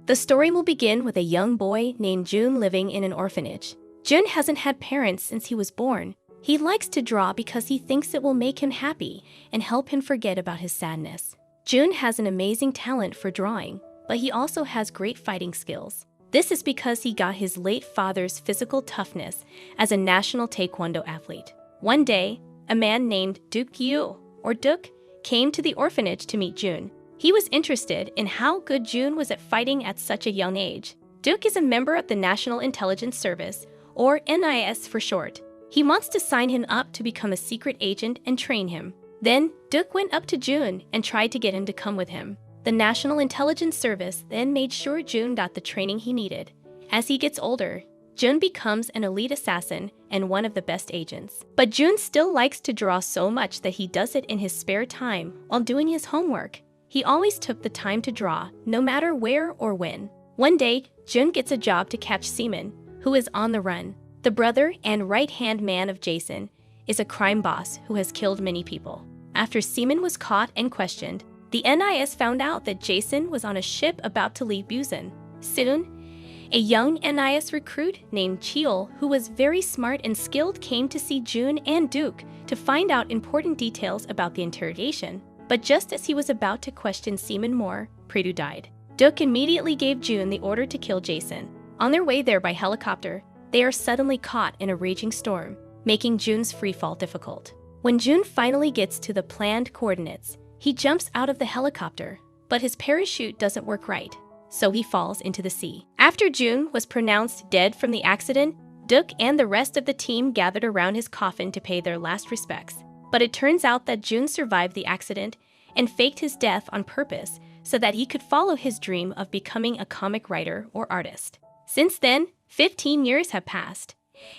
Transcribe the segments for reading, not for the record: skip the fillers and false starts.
The story will begin with a young boy named Jun living in an orphanage. Jun hasn't had parents since he was born. He likes to draw because he thinks it will make him happy and help him forget about his sadness. Jun has an amazing talent for drawing, but he also has great fighting skills. This is because he got his late father's physical toughness as a national taekwondo athlete. One day, a man named Duk Yu, or Duk, came to the orphanage to meet Jun. He was interested in how good Jun was at fighting at such a young age. Duk is a member of the National Intelligence Service, or NIS for short. He wants to sign him up to become a secret agent and train him. Then, Duk went up to Jun and tried to get him to come with him. The National Intelligence Service then made sure Jun got the training he needed. As he gets older, Jun becomes an elite assassin and one of the best agents. But Jun still likes to draw so much that he does it in his spare time while doing his homework. He always took the time to draw, no matter where or when. One day, Jun gets a job to catch Seaman, who is on the run. The brother and right-hand man of Jason is a crime boss who has killed many people. After Seaman was caught and questioned, the NIS found out that Jason was on a ship about to leave Busan. Soon, a young NIS recruit named Cheol, who was very smart and skilled, came to see Jun and Duk to find out important details about the interrogation. But just as he was about to question Seaman more, Predu died. Duk immediately gave Jun the order to kill Jason. On their way there by helicopter, they are suddenly caught in a raging storm, making Jun's freefall difficult. When Jun finally gets to the planned coordinates, he jumps out of the helicopter, but his parachute doesn't work right, so he falls into the sea. After Jun was pronounced dead from the accident, Duk and the rest of the team gathered around his coffin to pay their last respects. But it turns out that Jun survived the accident and faked his death on purpose so that he could follow his dream of becoming a comic writer or artist. Since then, 15 years have passed,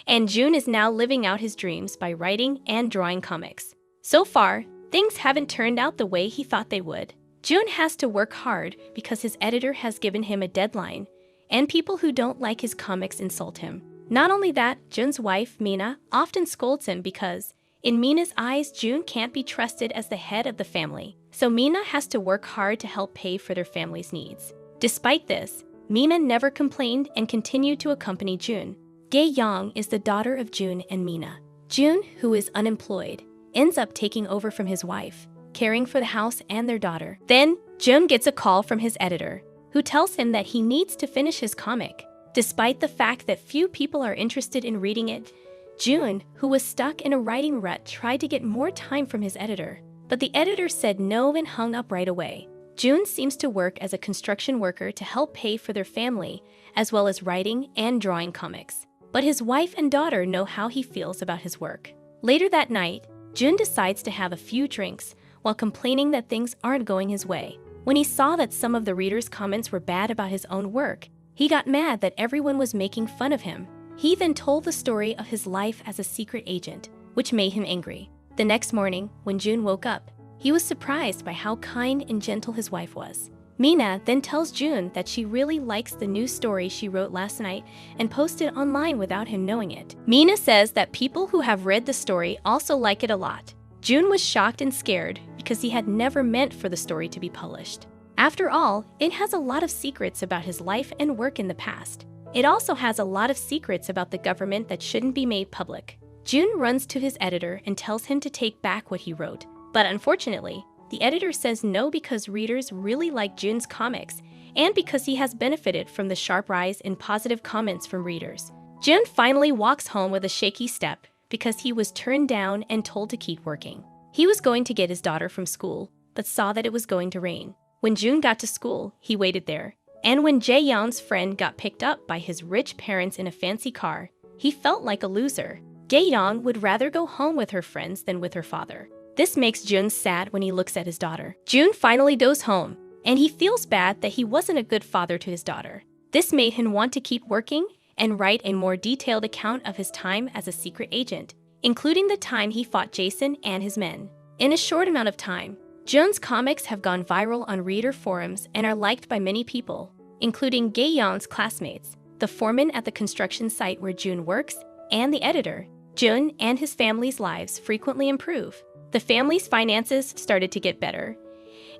and Jun is now living out his dreams by writing and drawing comics. So far, things haven't turned out the way he thought they would. Jun has to work hard because his editor has given him a deadline, and people who don't like his comics insult him. Not only that, Jun's wife, Mina, often scolds him because, in Mina's eyes, Jun can't be trusted as the head of the family, so Mina has to work hard to help pay for their family's needs. Despite this, Mina never complained and continued to accompany Jun. Gae-young is the daughter of Jun and Mina. Jun, who is unemployed, ends up taking over from his wife, caring for the house and their daughter. Then, Jun gets a call from his editor, who tells him that he needs to finish his comic. Despite the fact that few people are interested in reading it, Jun, who was stuck in a writing rut, tried to get more time from his editor. But the editor said no and hung up right away. Jun seems to work as a construction worker to help pay for their family, as well as writing and drawing comics. But his wife and daughter know how he feels about his work. Later that night, Jun decides to have a few drinks while complaining that things aren't going his way. When he saw that some of the readers' comments were bad about his own work, he got mad that everyone was making fun of him. He then told the story of his life as a secret agent, which made him angry. The next morning, when Jun woke up, he was surprised by how kind and gentle his wife was. Mina then tells Jun that she really likes the new story she wrote last night and posted online without him knowing it. Mina says that people who have read the story also like it a lot. Jun was shocked and scared because he had never meant for the story to be published. After all, it has a lot of secrets about his life and work in the past. It also has a lot of secrets about the government that shouldn't be made public. Jun runs to his editor and tells him to take back what he wrote. But unfortunately, the editor says no because readers really like Jun's comics and because he has benefited from the sharp rise in positive comments from readers. Jun finally walks home with a shaky step because he was turned down and told to keep working. He was going to get his daughter from school, but saw that it was going to rain. When Jun got to school, he waited there. And when Jae-young's friend got picked up by his rich parents in a fancy car, he felt like a loser. Gae-young would rather go home with her friends than with her father. This makes Jun sad when he looks at his daughter. Jun finally goes home, and he feels bad that he wasn't a good father to his daughter. This made him want to keep working and write a more detailed account of his time as a secret agent, including the time he fought Jason and his men. In a short amount of time, Jun's comics have gone viral on reader forums and are liked by many people, including Gae-young's classmates, the foreman at the construction site where Jun works, and the editor. Jun and his family's lives frequently improve. The family's finances started to get better,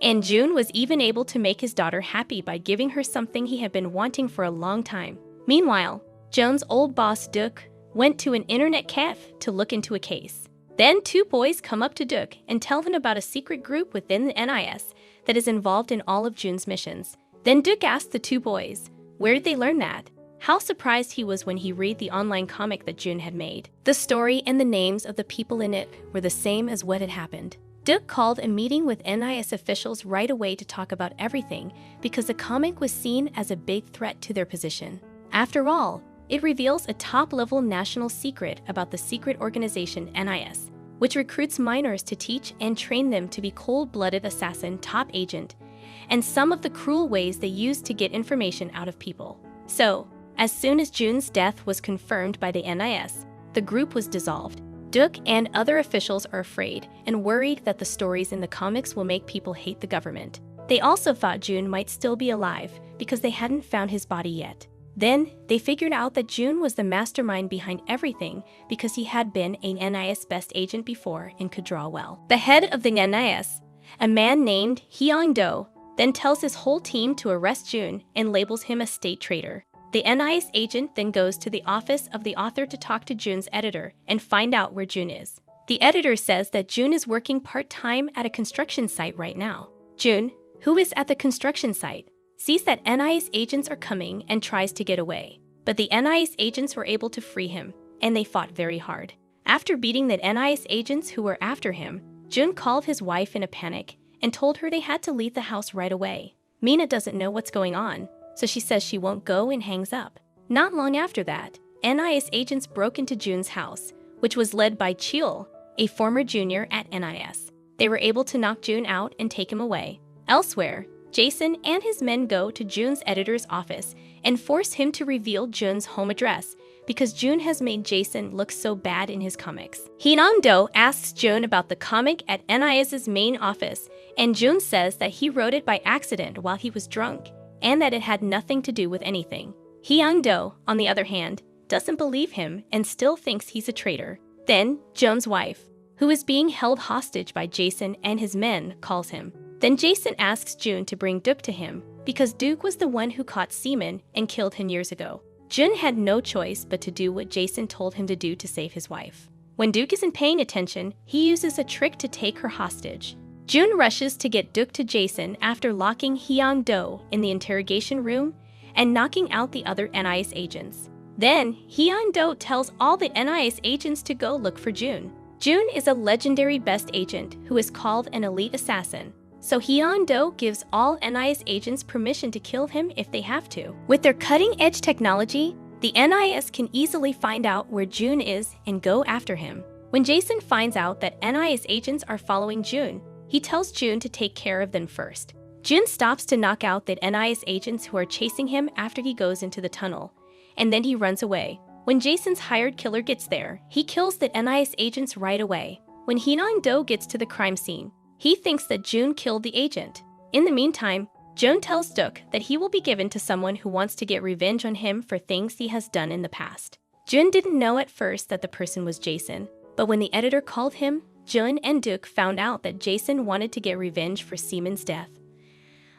And June was even able to make his daughter happy by giving her something he had been wanting for a long time. Meanwhile, John's old boss, Duke, went to an internet cafe to look into a case. Then two boys come up to Duke and tell him about a secret group within the NIS that is involved in all of June's missions. Then Duke asked the two boys, where did they learn that? How surprised he was when he read the online comic that June had made. The story and the names of the people in it were the same as what had happened. Duke called a meeting with NIS officials right away to talk about everything because the comic was seen as a big threat to their position. After all, it reveals a top-level national secret about the secret organization NIS, which recruits minors to teach and train them to be cold-blooded assassin top agent, and some of the cruel ways they use to get information out of people. So, as soon as June's death was confirmed by the NIS, the group was dissolved. Duke and other officials are afraid and worried that the stories in the comics will make people hate the government. They also thought June might still be alive because they hadn't found his body yet. Then, they figured out that June was the mastermind behind everything because he had been a NIS best agent before and could draw well. The head of the NIS, a man named Hyang-do, then tells his whole team to arrest June and labels him a state traitor. The NIS agent then goes to the office of the author to talk to June's editor and find out where June is. The editor says that June is working part-time at a construction site right now. June, who is at the construction site, sees that NIS agents are coming and tries to get away. But the NIS agents were able to free him, and they fought very hard. After beating the NIS agents who were after him, June called his wife in a panic and told her they had to leave the house right away. Mina doesn't know what's going on, so she says she won't go and hangs up. Not long after that, NIS agents broke into June's house, which was led by Cheol, a former junior at NIS. They were able to knock June out and take him away. Elsewhere, Jason and his men go to June's editor's office and force him to reveal June's home address because June has made Jason look so bad in his comics. Hyang-do asks June about the comic at NIS's main office, and June says that he wrote it by accident while he was drunk and that it had nothing to do with anything. Hyang-do, on the other hand, doesn't believe him and still thinks he's a traitor. Then, June's wife, who is being held hostage by Jason and his men, calls him. Then Jason asks June to bring Duke to him because Duke was the one who caught Seaman and killed him years ago. June had no choice but to do what Jason told him to do to save his wife. When Duke isn't paying attention, he uses a trick to take her hostage. June rushes to get Duke to Jason after locking Hyang-do in the interrogation room and knocking out the other NIS agents. Then, Hyang-do tells all the NIS agents to go look for June. June is a legendary best agent who is called an elite assassin. So Hyang-do gives all NIS agents permission to kill him if they have to. With their cutting-edge technology, the NIS can easily find out where June is and go after him. When Jason finds out that NIS agents are following June, he tells June to take care of them first. June stops to knock out the NIS agents who are chasing him after he goes into the tunnel, and then he runs away. When Jason's hired killer gets there, he kills the NIS agents right away. When Hyang-do gets to the crime scene, he thinks that June killed the agent. In the meantime, June tells Duke that he will be given to someone who wants to get revenge on him for things he has done in the past. June didn't know at first that the person was Jason, but when the editor called him, June and Duke found out that Jason wanted to get revenge for Seaman's death.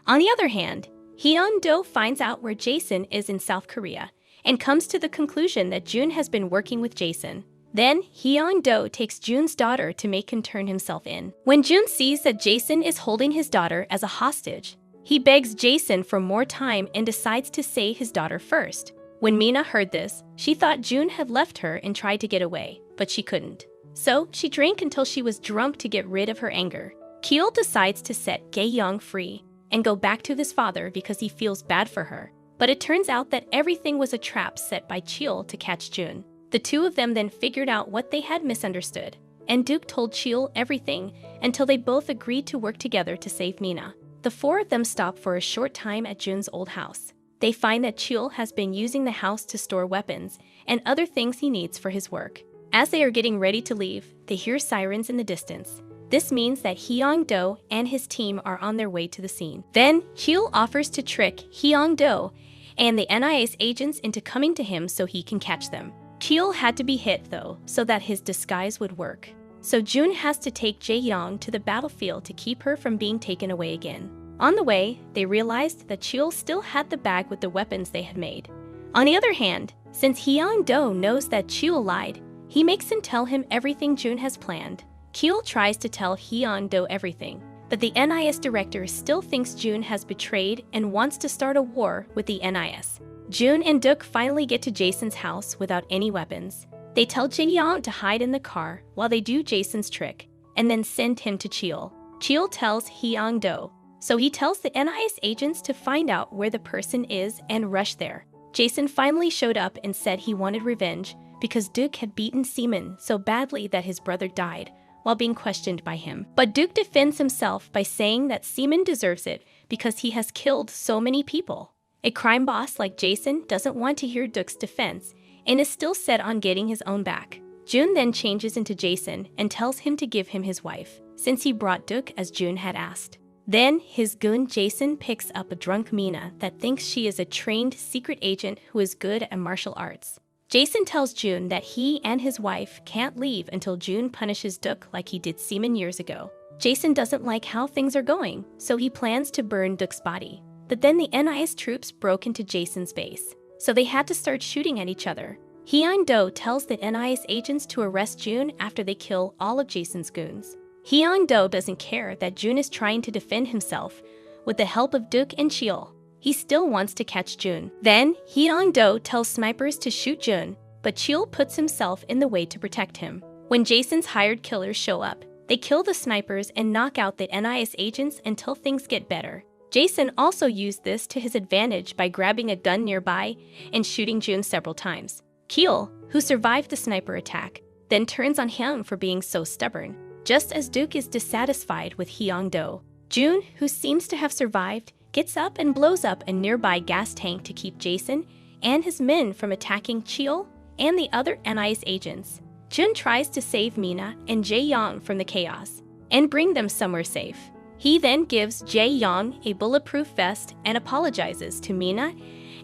On the other hand, Hyang-do finds out where Jason is in South Korea and comes to the conclusion that June has been working with Jason. Then, Hyang-do takes June's daughter to make him turn himself in. When June sees that Jason is holding his daughter as a hostage, he begs Jason for more time and decides to say his daughter first. When Mina heard this, she thought June had left her and tried to get away, but she couldn't. So, she drank until she was drunk to get rid of her anger. Cheol decides to set Gae-young free and go back to his father because he feels bad for her. But it turns out that everything was a trap set by Cheol to catch June. The two of them then figured out what they had misunderstood, and Duke told Cheol everything until they both agreed to work together to save Mina. The four of them stop for a short time at June's old house. They find that Cheol has been using the house to store weapons and other things he needs for his work. As they are getting ready to leave, they hear sirens in the distance. This means that Hyang-do and his team are on their way to the scene. Then, Cheol offers to trick Hyang-do and the NIS agents into coming to him so he can catch them. Cheol had to be hit, though, so that his disguise would work. so June has to take Jae-young to the battlefield to keep her from being taken away again. On the way, they realized that Cheol still had the bag with the weapons they had made. On the other hand, since Hyang-do knows that Cheol lied, he makes him tell him everything June has planned. Cheol tries to tell Hyang-do everything, but the NIS director still thinks June has betrayed and wants to start a war with the NIS. June and Duk finally get to Jason's house without any weapons. They tell Jae-young to hide in the car while they do Jason's trick, and then send him to Cheol. Cheol tells Hyang-do, so he tells the NIS agents to find out where the person is and rush there. Jason finally showed up and said he wanted revenge because Duk had beaten Seaman so badly that his brother died while being questioned by him. But Duk defends himself by saying that Seaman deserves it because he has killed so many people. A crime boss like Jason doesn't want to hear Duk's defense and is still set on getting his own back. June then changes into Jason and tells him to give him his wife, since he brought Duk as June had asked. Then, his goon Jason picks up a drunk Mina that thinks she is a trained secret agent who is good at martial arts. Jason tells June that he and his wife can't leave until June punishes Duk like he did Seaman years ago. Jason doesn't like how things are going, so he plans to burn Duk's body. But then the NIS troops broke into Jason's base, so they had to start shooting at each other. Hyang-do tells the NIS agents to arrest June after they kill all of Jason's goons. Hyang-do doesn't care that June is trying to defend himself with the help of Duk and Cheol. He still wants to catch June. Then, Hyang-do tells snipers to shoot June, but Cheol puts himself in the way to protect him. When Jason's hired killers show up, they kill the snipers and knock out the NIS agents until things get better. Jason also used this to his advantage by grabbing a gun nearby and shooting June several times. Cheol, who survived the sniper attack, then turns on him for being so stubborn. Just as Duk is dissatisfied with Hyang-do, June, who seems to have survived, gets up and blows up a nearby gas tank to keep Jason and his men from attacking Cheol and the other NIS agents. June tries to save Mina and Jae-young from the chaos and bring them somewhere safe. He then gives Jae-young a bulletproof vest and apologizes to Mina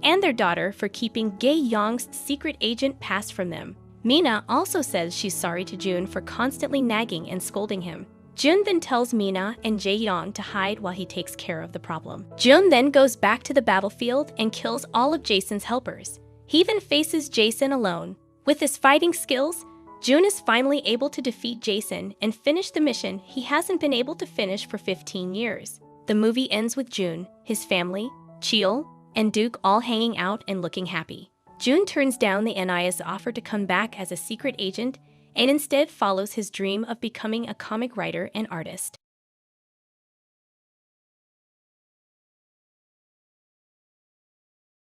and their daughter for keeping Jae-young's secret agent pass from them. Mina also says she's sorry to June for constantly nagging and scolding him. June then tells Mina and Jae-young to hide while he takes care of the problem. June then goes back to the battlefield and kills all of Jason's helpers. He then faces Jason alone. With his fighting skills, June is finally able to defeat Jason and finish the mission he hasn't been able to finish for 15 years. The movie ends with June, his family, Cheol, and Duk all hanging out and looking happy. June turns down the NIS offer to come back as a secret agent and instead follows his dream of becoming a comic writer and artist.